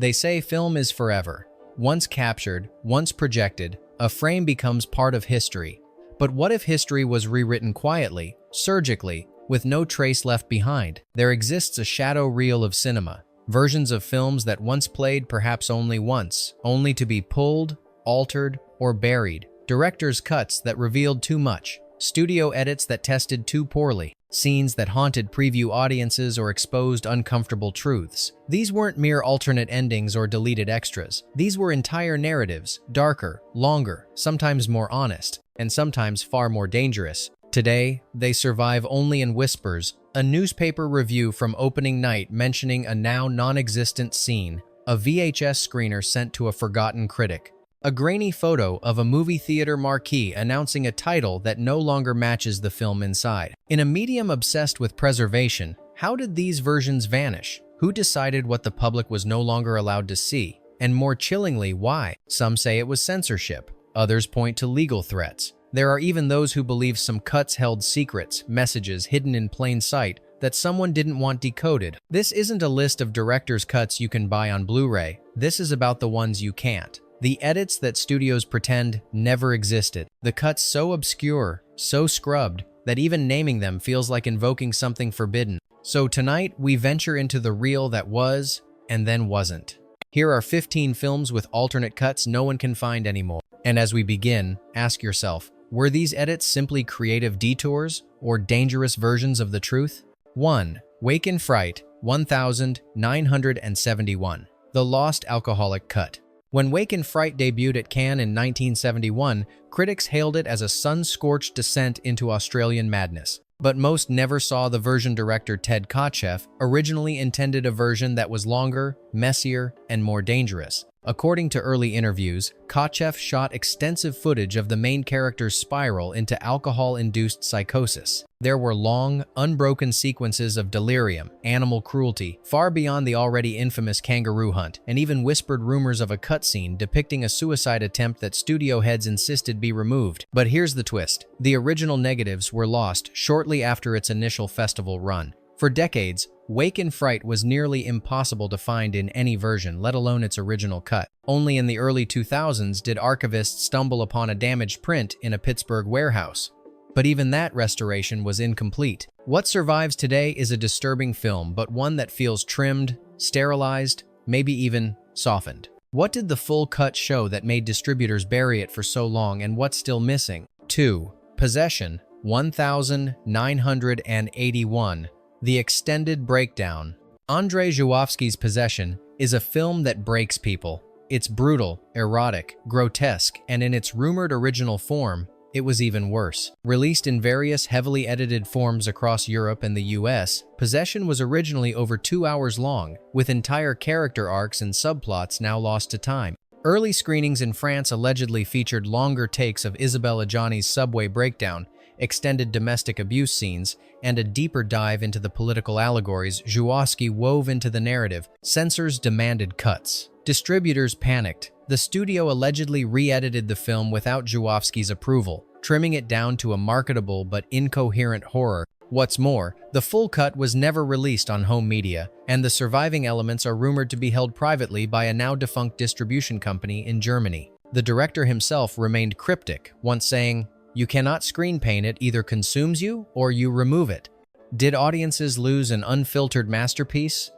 They say film is forever. Once captured, once projected, a frame becomes part of history. But what if history was rewritten quietly, surgically, with no trace left behind? There exists a shadow reel of cinema, versions of films that once played perhaps only once, only to be pulled, altered, or buried. Director's cuts that revealed too much, studio edits that tested too poorly, scenes that haunted preview audiences or exposed uncomfortable truths. These weren't mere alternate endings or deleted extras. These were entire narratives, darker, longer, sometimes more honest, and sometimes far more dangerous. Today, they survive only in whispers. A newspaper review from opening night mentioning a now non-existent scene, a VHS screener sent to a forgotten critic, a grainy photo of a movie theater marquee announcing a title that no longer matches the film inside. In a medium obsessed with preservation, how did these versions vanish? Who decided what the public was no longer allowed to see? And more chillingly, why? Some say it was censorship. Others point to legal threats. There are even those who believe some cuts held secrets, messages hidden in plain sight that someone didn't want decoded. This isn't a list of director's cuts you can buy on Blu-ray. This is about the ones you can't. The edits that studios pretend never existed. The cuts so obscure, so scrubbed, that even naming them feels like invoking something forbidden. So tonight, we venture into the reel that was, and then wasn't. Here are 15 films with alternate cuts no one can find anymore. And as we begin, ask yourself, were these edits simply creative detours or dangerous versions of the truth? 1. Wake in Fright, 1971. The Lost Alcoholic Cut. When Wake in Fright debuted at Cannes in 1971, critics hailed it as a sun-scorched descent into Australian madness. But most never saw the version director Ted Kotcheff originally intended a version that was longer, messier, and more dangerous. According to early interviews, Kotcheff shot extensive footage of the main character's spiral into alcohol-induced psychosis. There were long, unbroken sequences of delirium, animal cruelty, far beyond the already infamous kangaroo hunt, and even whispered rumors of a cutscene depicting a suicide attempt that studio heads insisted be removed. But here's the twist. The original negatives were lost shortly after its initial festival run. For decades, Wake in Fright was nearly impossible to find in any version, let alone its original cut. Only in the early 2000s did archivists stumble upon a damaged print in a Pittsburgh warehouse. But even that restoration was incomplete. What survives today is a disturbing film, but one that feels trimmed, sterilized, maybe even softened. What did the full cut show that made distributors bury it for so long, and what's still missing? 2. Possession, 1981. The Extended Breakdown. Andrzej Żuławski's Possession is a film that breaks people. It's brutal, erotic, grotesque, and in its rumored original form, it was even worse. Released in various heavily edited forms across Europe and the US, Possession was originally over 2 hours long, with entire character arcs and subplots now lost to time. Early screenings in France allegedly featured longer takes of Isabelle Adjani's subway breakdown, extended domestic abuse scenes, and a deeper dive into the political allegories Żuławski wove into the narrative. Censors demanded cuts. Distributors panicked. The studio allegedly re-edited the film without Żuławski's approval, trimming it down to a marketable but incoherent horror. What's more, the full cut was never released on home media, and the surviving elements are rumored to be held privately by a now-defunct distribution company in Germany. The director himself remained cryptic, once saying, "You cannot screen paint, it either consumes you or you remove it." Did audiences lose an unfiltered masterpiece?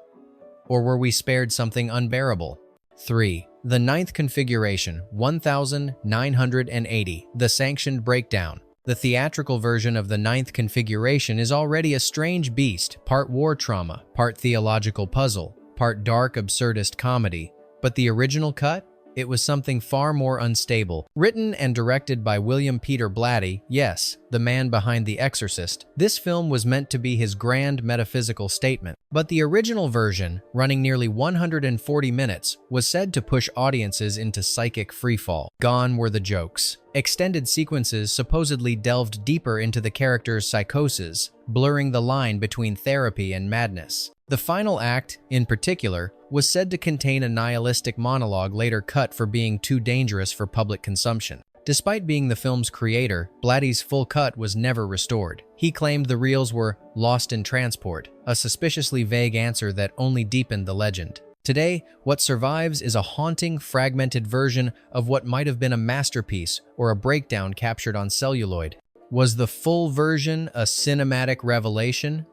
Or were we spared something unbearable? 3. The Ninth Configuration, 1980. The Sanctioned Breakdown. The theatrical version of The Ninth Configuration is already a strange beast, part war trauma, part theological puzzle, part dark absurdist comedy. But the original cut? It was something far more unstable. Written and directed by William Peter Blatty, yes, the man behind The Exorcist, this film was meant to be his grand metaphysical statement. But the original version, running nearly 140 minutes, was said to push audiences into psychic freefall. Gone were the jokes. Extended sequences supposedly delved deeper into the character's psychosis, blurring the line between therapy and madness. The final act, in particular, was said to contain a nihilistic monologue later cut for being too dangerous for public consumption. Despite being the film's creator, Blatty's full cut was never restored. He claimed the reels were lost in transport, a suspiciously vague answer that only deepened the legend. Today, what survives is a haunting, fragmented version of what might have been a masterpiece or a breakdown captured on celluloid. Was the full version a cinematic revelation,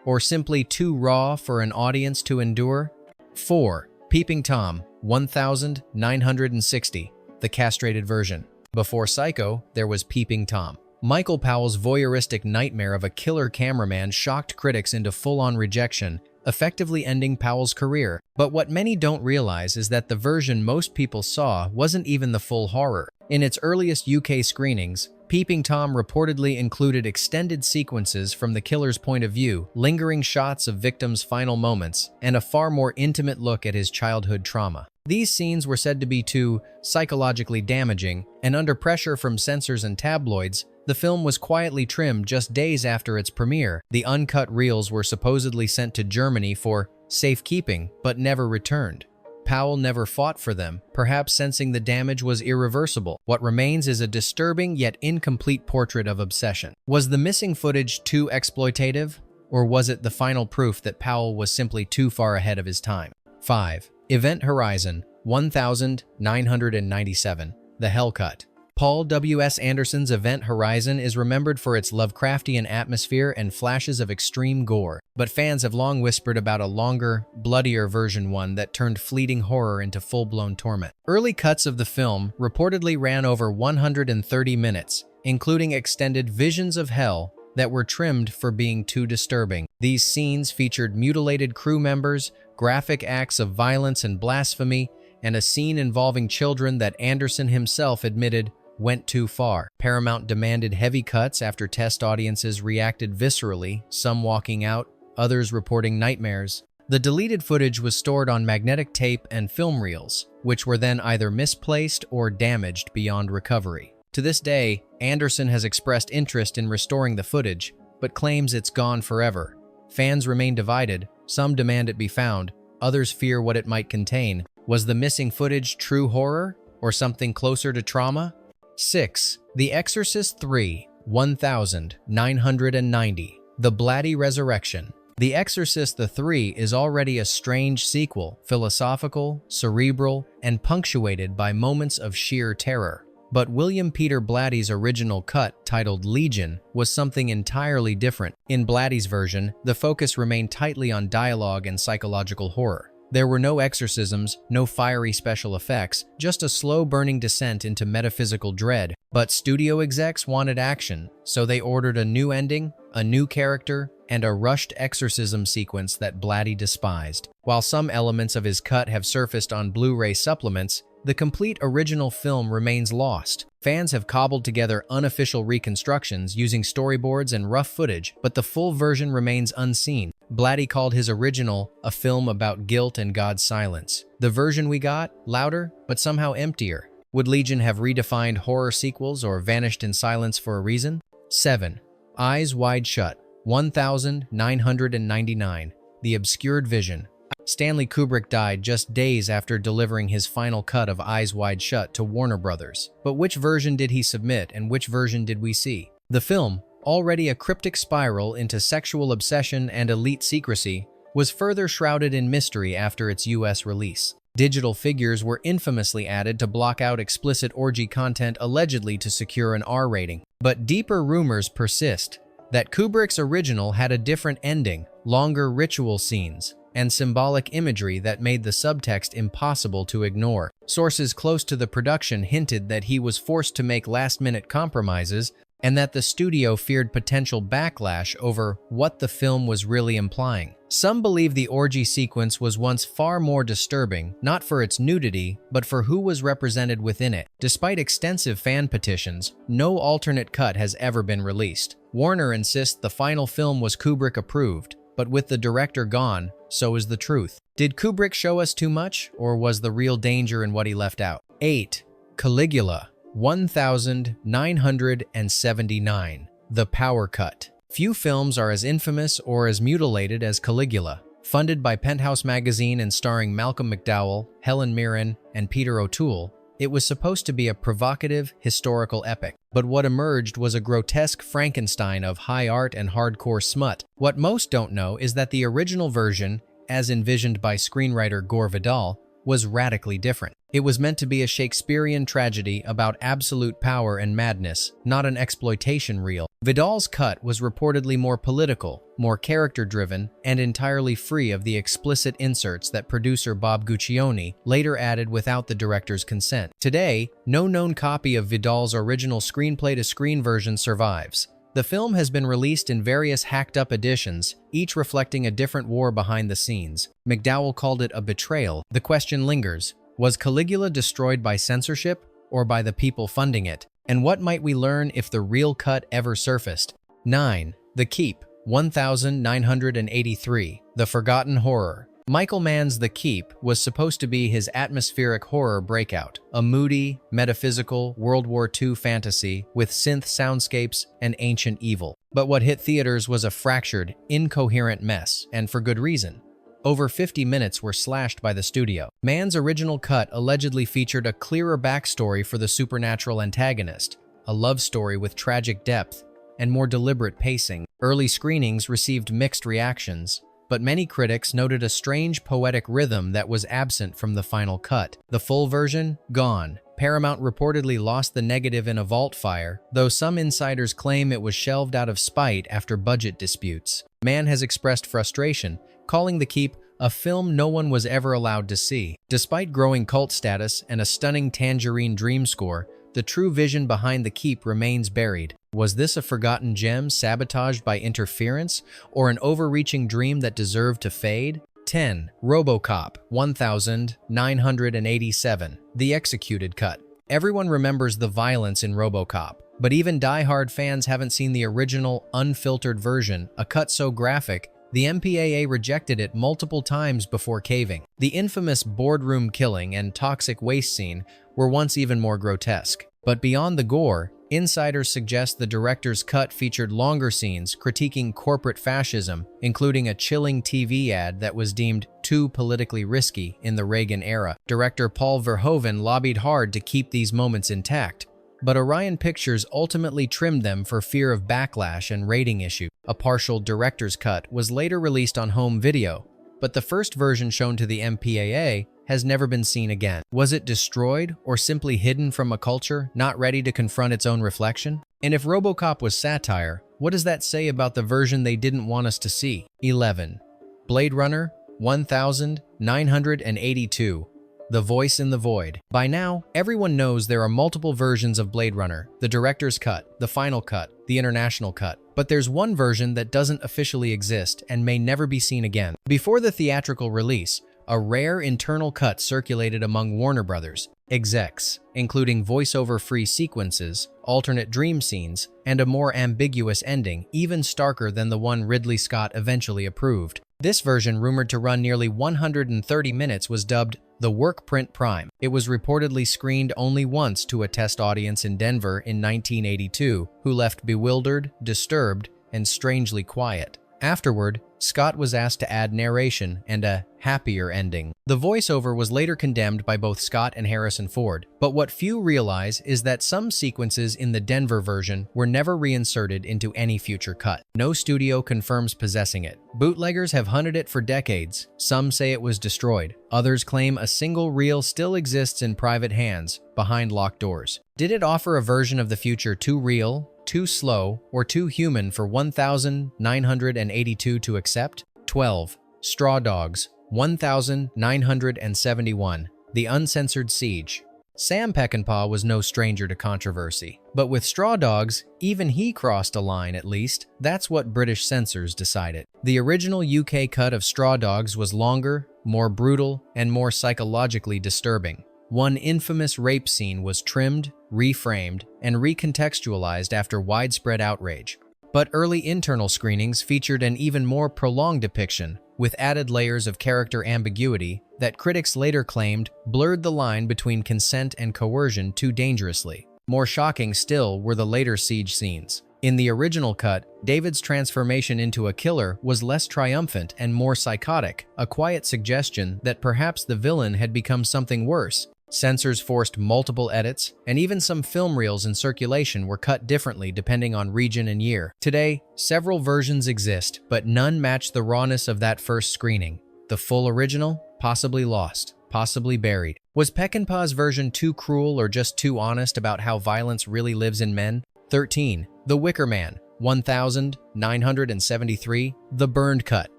or simply too raw for an audience to endure? 4. Peeping Tom, 1960, the castrated version. Before Psycho, there was Peeping Tom. Michael Powell's voyeuristic nightmare of a killer cameraman shocked critics into full-on rejection, effectively ending Powell's career. But what many don't realize is that the version most people saw wasn't even the full horror. In its earliest UK screenings, Peeping Tom reportedly included extended sequences from the killer's point of view, lingering shots of victims' final moments, and a far more intimate look at his childhood trauma. These scenes were said to be too psychologically damaging, and under pressure from censors and tabloids, the film was quietly trimmed just days after its premiere. The uncut reels were supposedly sent to Germany for safekeeping, but never returned. Powell never fought for them, perhaps sensing the damage was irreversible. What remains is a disturbing yet incomplete portrait of obsession. Was the missing footage too exploitative, or was it the final proof that Powell was simply too far ahead of his time? 5. Event Horizon, 1997, The Hell Cut. Paul W. S. Anderson's Event Horizon is remembered for its Lovecraftian atmosphere and flashes of extreme gore, but fans have long whispered about a longer, bloodier version one that turned fleeting horror into full-blown torment. Early cuts of the film reportedly ran over 130 minutes, including extended visions of hell that were trimmed for being too disturbing. These scenes featured mutilated crew members, graphic acts of violence and blasphemy, and a scene involving children that Anderson himself admitted went too far. Paramount demanded heavy cuts after test audiences reacted viscerally, some walking out, others reporting nightmares. The deleted footage was stored on magnetic tape and film reels, which were then either misplaced or damaged beyond recovery. To this day, Anderson has expressed interest in restoring the footage, but claims it's gone forever. Fans remain divided, some demand it be found, others fear what it might contain. Was the missing footage true horror, or something closer to trauma? 6. The Exorcist III, 1990, The Blatty Resurrection. The Exorcist III is already a strange sequel, philosophical, cerebral, and punctuated by moments of sheer terror. But William Peter Blatty's original cut, titled Legion, was something entirely different. In Blatty's version, the focus remained tightly on dialogue and psychological horror. There were no exorcisms, no fiery special effects, just a slow-burning descent into metaphysical dread. But studio execs wanted action, so they ordered a new ending, a new character, and a rushed exorcism sequence that Blatty despised. While some elements of his cut have surfaced on Blu-ray supplements, the complete original film remains lost. Fans have cobbled together unofficial reconstructions using storyboards and rough footage, but the full version remains unseen. Blatty called his original a film about guilt and God's silence. The version we got, louder, but somehow emptier. Would Legion have redefined horror sequels or vanished in silence for a reason? 7. Eyes Wide Shut, 1999, The Obscured Vision. Stanley Kubrick died just days after delivering his final cut of Eyes Wide Shut to Warner Brothers. But which version did he submit and which version did we see? The film, already a cryptic spiral into sexual obsession and elite secrecy, was further shrouded in mystery after its US release. Digital figures were infamously added to block out explicit orgy content allegedly to secure an R rating. But deeper rumors persist that Kubrick's original had a different ending, longer ritual scenes, and symbolic imagery that made the subtext impossible to ignore. Sources close to the production hinted that he was forced to make last-minute compromises and that the studio feared potential backlash over what the film was really implying. Some believe the orgy sequence was once far more disturbing, not for its nudity, but for who was represented within it. Despite extensive fan petitions, no alternate cut has ever been released. Warner insists the final film was Kubrick approved, but with the director gone, so is the truth. Did Kubrick show us too much, or was the real danger in what he left out? 8. Caligula, 1979, The Power Cut. Few films are as infamous or as mutilated as Caligula. Funded by Penthouse magazine and starring Malcolm McDowell, Helen Mirren, and Peter O'Toole, it was supposed to be a provocative, historical epic. But what emerged was a grotesque Frankenstein of high art and hardcore smut. What most don't know is that the original version as envisioned by screenwriter Gore Vidal, was radically different. It was meant to be a Shakespearean tragedy about absolute power and madness, not an exploitation reel. Vidal's cut was reportedly more political, more character-driven, and entirely free of the explicit inserts that producer Bob Guccione later added without the director's consent. Today, no known copy of Vidal's original screenplay-to-screen version survives. The film has been released in various hacked-up editions, each reflecting a different war behind the scenes. McDowell called it a betrayal. The question lingers: was Caligula destroyed by censorship or by the people funding it? And what might we learn if the real cut ever surfaced? 9. The Keep, 1983, The Forgotten Horror. Michael Mann's The Keep was supposed to be his atmospheric horror breakout, a moody, metaphysical World War II fantasy with synth soundscapes and ancient evil. But what hit theaters was a fractured, incoherent mess, and for good reason. Over 50 minutes were slashed by the studio. Mann's original cut allegedly featured a clearer backstory for the supernatural antagonist, a love story with tragic depth, and more deliberate pacing. Early screenings received mixed reactions, but many critics noted a strange poetic rhythm that was absent from the final cut. The full version? Gone. Paramount reportedly lost the negative in a vault fire, though some insiders claim it was shelved out of spite after budget disputes. Mann has expressed frustration, calling The Keep a film no one was ever allowed to see. Despite growing cult status and a stunning Tangerine Dream score, the true vision behind The Keep remains buried. Was this a forgotten gem sabotaged by interference, or an overreaching dream that deserved to fade? 10. RoboCop, 1987, The Executed Cut. Everyone remembers the violence in RoboCop, but even die-hard fans haven't seen the original, unfiltered version, a cut so graphic the MPAA rejected it multiple times before caving. The infamous boardroom killing and toxic waste scene were once even more grotesque. But beyond the gore, insiders suggest the director's cut featured longer scenes critiquing corporate fascism, including a chilling TV ad that was deemed too politically risky in the Reagan era. Director Paul Verhoeven lobbied hard to keep these moments intact, but Orion Pictures ultimately trimmed them for fear of backlash and rating issues. A partial director's cut was later released on home video, but the first version shown to the MPAA has never been seen again. Was it destroyed or simply hidden from a culture not ready to confront its own reflection? And if RoboCop was satire, what does that say about the version they didn't want us to see? 11. Blade Runner, 1982. The Voice in the Void. By now, everyone knows there are multiple versions of Blade Runner: the director's cut, the final cut, the international cut. But there's one version that doesn't officially exist and may never be seen again. Before the theatrical release, a rare internal cut circulated among Warner Brothers execs, including voiceover-free sequences, alternate dream scenes, and a more ambiguous ending, even starker than the one Ridley Scott eventually approved. This version, rumored to run nearly 130 minutes, was dubbed the Work Print Prime. It was reportedly screened only once to a test audience in Denver in 1982, who left bewildered, disturbed, and strangely quiet. Afterward, Scott was asked to add narration and a happier ending. The voiceover was later condemned by both Scott and Harrison Ford, but what few realize is that some sequences in the Denver version were never reinserted into any future cut. No studio confirms possessing it. Bootleggers have hunted it for decades. Some say it was destroyed. Others claim a single reel still exists in private hands, behind locked doors. Did it offer a version of the future too real, too slow, or too human for 1982 to accept? 12. Straw Dogs, 1971, The Uncensored Siege. Sam Peckinpah was no stranger to controversy, but with Straw Dogs, even he crossed a line at least. That's what British censors decided. The original UK cut of Straw Dogs was longer, more brutal, and more psychologically disturbing. One infamous rape scene was trimmed, reframed, and recontextualized after widespread outrage. But early internal screenings featured an even more prolonged depiction, with added layers of character ambiguity that critics later claimed blurred the line between consent and coercion too dangerously. More shocking still were the later siege scenes. In the original cut, David's transformation into a killer was less triumphant and more psychotic, a quiet suggestion that perhaps the villain had become something worse. Censors forced multiple edits, and even some film reels in circulation were cut differently depending on region and year. Today, several versions exist, but none match the rawness of that first screening. The full original? Possibly lost, possibly buried. Was Peckinpah's version too cruel or just too honest about how violence really lives in men? 13. The Wicker Man, 1973, The Burned Cut.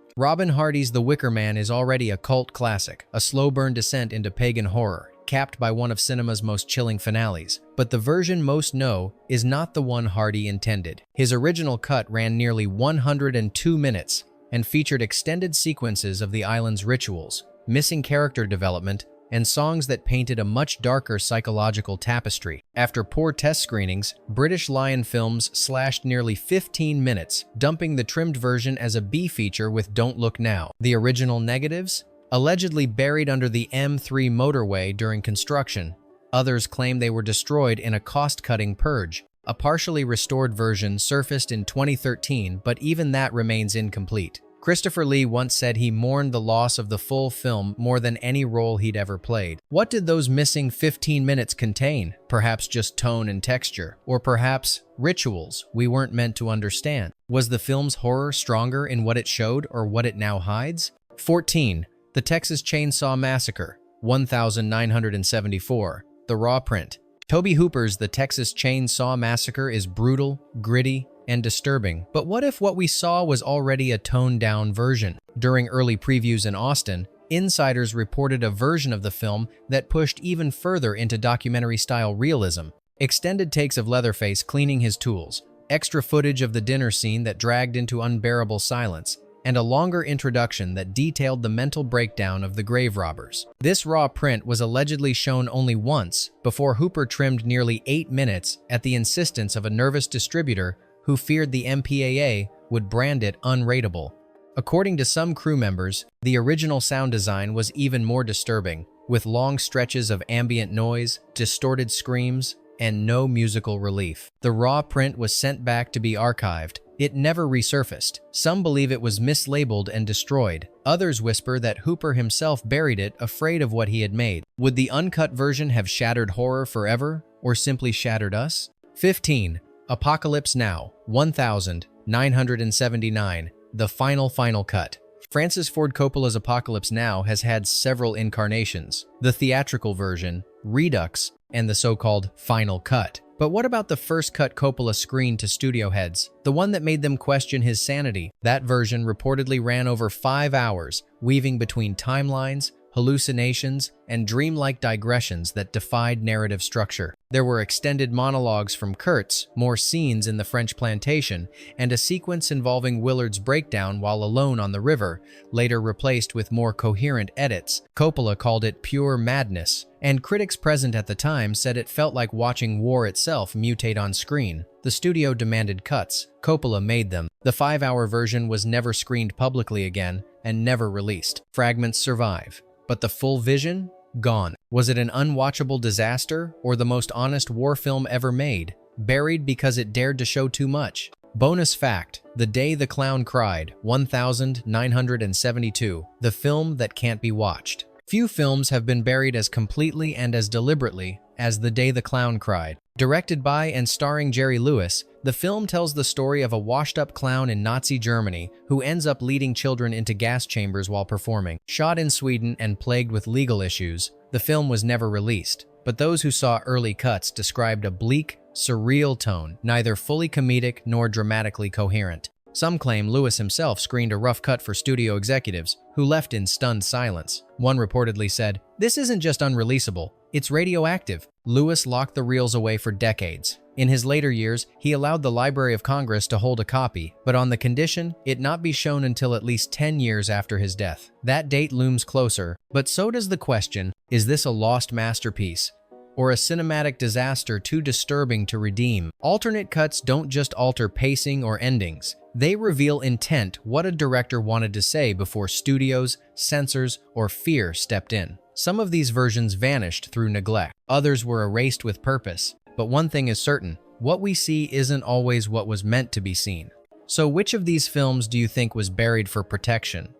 Robin Hardy's The Wicker Man is already a cult classic, a slow-burn descent into pagan horror, capped by one of cinema's most chilling finales. But the version most know is not the one Hardy intended. His original cut ran nearly 102 minutes and featured extended sequences of the island's rituals, missing character development, and songs that painted a much darker psychological tapestry. After poor test screenings, British Lion Films slashed nearly 15 minutes, dumping the trimmed version as a B feature with Don't Look Now. The original negatives? Allegedly buried under the M3 motorway during construction. Others claim they were destroyed in a cost-cutting purge. A partially restored version surfaced in 2013, but even that remains incomplete. Christopher Lee once said he mourned the loss of the full film more than any role he'd ever played. What did those missing 15 minutes contain? Perhaps just tone and texture, or perhaps rituals we weren't meant to understand. Was the film's horror stronger in what it showed or what it now hides? 14. The Texas Chainsaw Massacre, 1974, The Raw Print. Tobe Hooper's The Texas Chainsaw Massacre is brutal, gritty, and disturbing. But what if what we saw was already a toned-down version? During early previews in Austin, insiders reported a version of the film that pushed even further into documentary-style realism. Extended takes of Leatherface cleaning his tools, extra footage of the dinner scene that dragged into unbearable silence, and a longer introduction that detailed the mental breakdown of the grave robbers. This raw print was allegedly shown only once before Hooper trimmed nearly 8 minutes at the insistence of a nervous distributor who feared the MPAA would brand it unrateable. According to some crew members, the original sound design was even more disturbing, with long stretches of ambient noise, distorted screams, and no musical relief. The raw print was sent back to be archived. It never resurfaced. Some believe it was mislabeled and destroyed. Others whisper that Hooper himself buried it, afraid of what he had made. Would the uncut version have shattered horror forever, or simply shattered us? 15. Apocalypse Now, 1979, The Final Cut. Francis Ford Coppola's Apocalypse Now has had several incarnations: the theatrical version, Redux, and the so-called Final Cut. But what about the first cut Coppola screened to studio heads, the one that made them question his sanity? That version reportedly ran over 5 hours, weaving between timelines, hallucinations, and dreamlike digressions that defied narrative structure. There were extended monologues from Kurtz, more scenes in the French plantation, and a sequence involving Willard's breakdown while alone on the river, later replaced with more coherent edits. Coppola called it pure madness, and critics present at the time said it felt like watching war itself mutate on screen. The studio demanded cuts. Coppola made them. The 5-hour version was never screened publicly again and never released. Fragments survive, but the full vision? Gone. Was it an unwatchable disaster or the most honest war film ever made, buried because it dared to show too much? Bonus fact: The Day the Clown Cried, 1972, the film that can't be watched. Few films have been buried as completely and as deliberately as The Day the Clown Cried. Directed by and starring Jerry Lewis, the film tells the story of a washed-up clown in Nazi Germany who ends up leading children into gas chambers while performing. Shot in Sweden and plagued with legal issues, the film was never released, but those who saw early cuts described a bleak, surreal tone, neither fully comedic nor dramatically coherent. Some claim Lewis himself screened a rough cut for studio executives, who left in stunned silence. One reportedly said, "This isn't just unreleasable, it's radioactive." Lewis locked the reels away for decades. In his later years, he allowed the Library of Congress to hold a copy, but on the condition it not be shown until at least 10 years after his death. That date looms closer, but so does the question, is this a lost masterpiece, or a cinematic disaster too disturbing to redeem? Alternate cuts don't just alter pacing or endings. They reveal intent, what a director wanted to say before studios, censors, or fear stepped in. Some of these versions vanished through neglect. Others were erased with purpose. But one thing is certain, what we see isn't always what was meant to be seen. So which of these films do you think was buried for protection?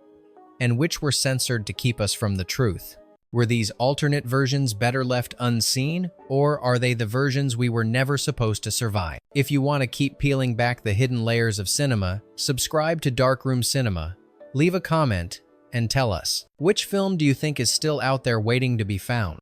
And which were censored to keep us from the truth? Were these alternate versions better left unseen, or are they the versions we were never supposed to survive? If you want to keep peeling back the hidden layers of cinema, subscribe to Darkroom Cinema, leave a comment, and tell us, which film do you think is still out there waiting to be found?